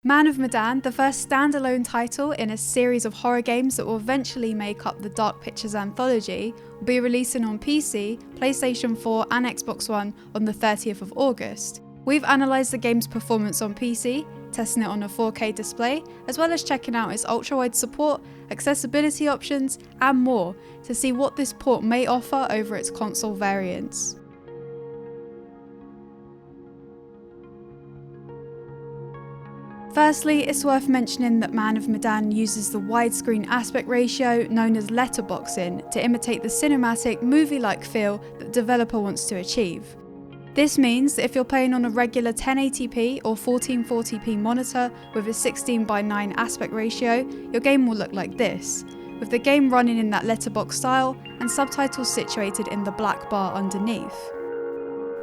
Man of Medan, the first standalone title in a series of horror games that will eventually make up the Dark Pictures anthology, will be releasing on PC, PlayStation 4 and Xbox One on the 30th of August. We've analysed the game's performance on PC, testing it on a 4K display, as well as checking out its ultrawide support, accessibility options and more to see what this port may offer over its console variants. Firstly, it's worth mentioning that Man of Medan uses the widescreen aspect ratio known as letterboxing to imitate the cinematic, movie-like feel that the developer wants to achieve. This means that if you're playing on a regular 1080p or 1440p monitor with a 16:9 aspect ratio, your game will look like this, with the game running in that letterbox style and subtitles situated in the black bar underneath.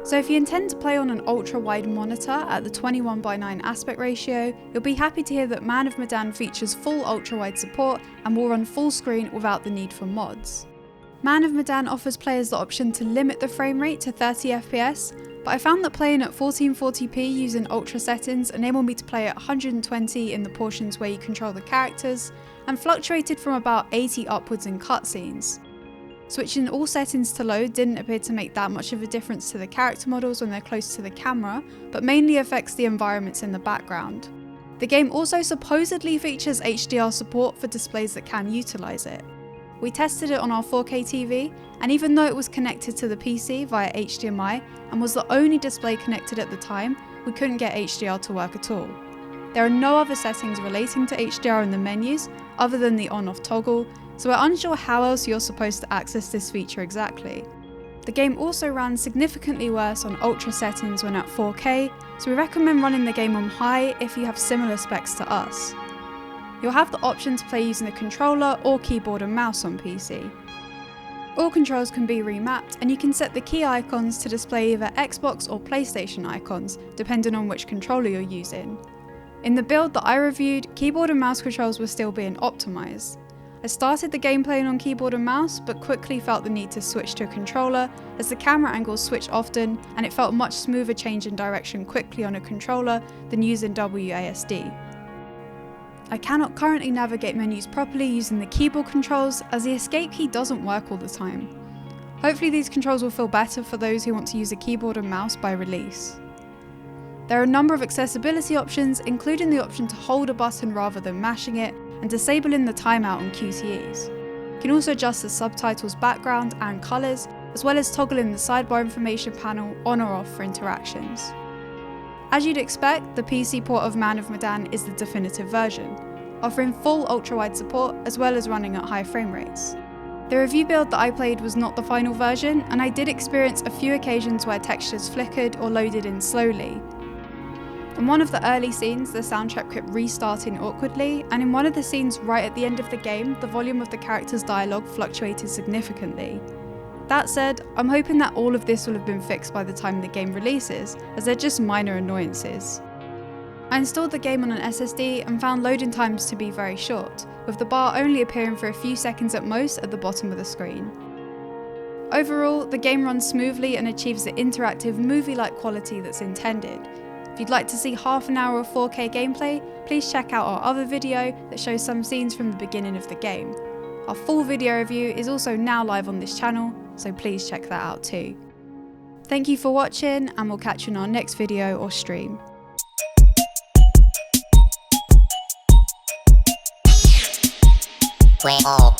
So if you intend to play on an ultra-wide monitor at the 21:9 aspect ratio, you'll be happy to hear that Man of Medan features full ultra-wide support and will run full screen without the need for mods. Man of Medan offers players the option to limit the frame rate to 30 FPS, but I found that playing at 1440p using ultra settings enabled me to play at 120 in the portions where you control the characters, and fluctuated from about 80 upwards in cutscenes. Switching all settings to low didn't appear to make that much of a difference to the character models when they're close to the camera, but mainly affects the environments in the background. The game also supposedly features HDR support for displays that can utilise it. We tested it on our 4K TV, and even though it was connected to the PC via HDMI and was the only display connected at the time, we couldn't get HDR to work at all. There are no other settings relating to HDR in the menus other than the on-off toggle, so we're unsure how else you're supposed to access this feature exactly. The game also ran significantly worse on ultra settings when at 4K, so we recommend running the game on high if you have similar specs to us. You'll have the option to play using a controller or keyboard and mouse on PC. All controls can be remapped, and you can set the key icons to display either Xbox or PlayStation icons, depending on which controller you're using. In the build that I reviewed, keyboard and mouse controls were still being optimised. I started the game playing on keyboard and mouse, but quickly felt the need to switch to a controller as the camera angles switch often and it felt much smoother changing direction quickly on a controller than using WASD. I cannot currently navigate menus properly using the keyboard controls as the escape key doesn't work all the time. Hopefully these controls will feel better for those who want to use a keyboard and mouse by release. There are a number of accessibility options, including the option to hold a button rather than mashing it, and disabling the timeout on QTEs. You can also adjust the subtitles background and colours, as well as toggling the sidebar information panel on or off for interactions. As you'd expect, the PC port of Man of Medan is the definitive version, offering full ultra-wide support as well as running at high frame rates. The review build that I played was not the final version, and I did experience a few occasions where textures flickered or loaded in slowly. In one of the early scenes, the soundtrack kept restarting awkwardly, and in one of the scenes right at the end of the game, the volume of the character's dialogue fluctuated significantly. That said, I'm hoping that all of this will have been fixed by the time the game releases, as they're just minor annoyances. I installed the game on an SSD and found loading times to be very short, with the bar only appearing for a few seconds at most at the bottom of the screen. Overall, the game runs smoothly and achieves the interactive movie-like quality that's intended. If you'd like to see half an hour of 4K gameplay, please check out our other video that shows some scenes from the beginning of the game. Our full video review is also now live on this channel, so please check that out too. Thank you for watching, and we'll catch you in our next video or stream. Play all.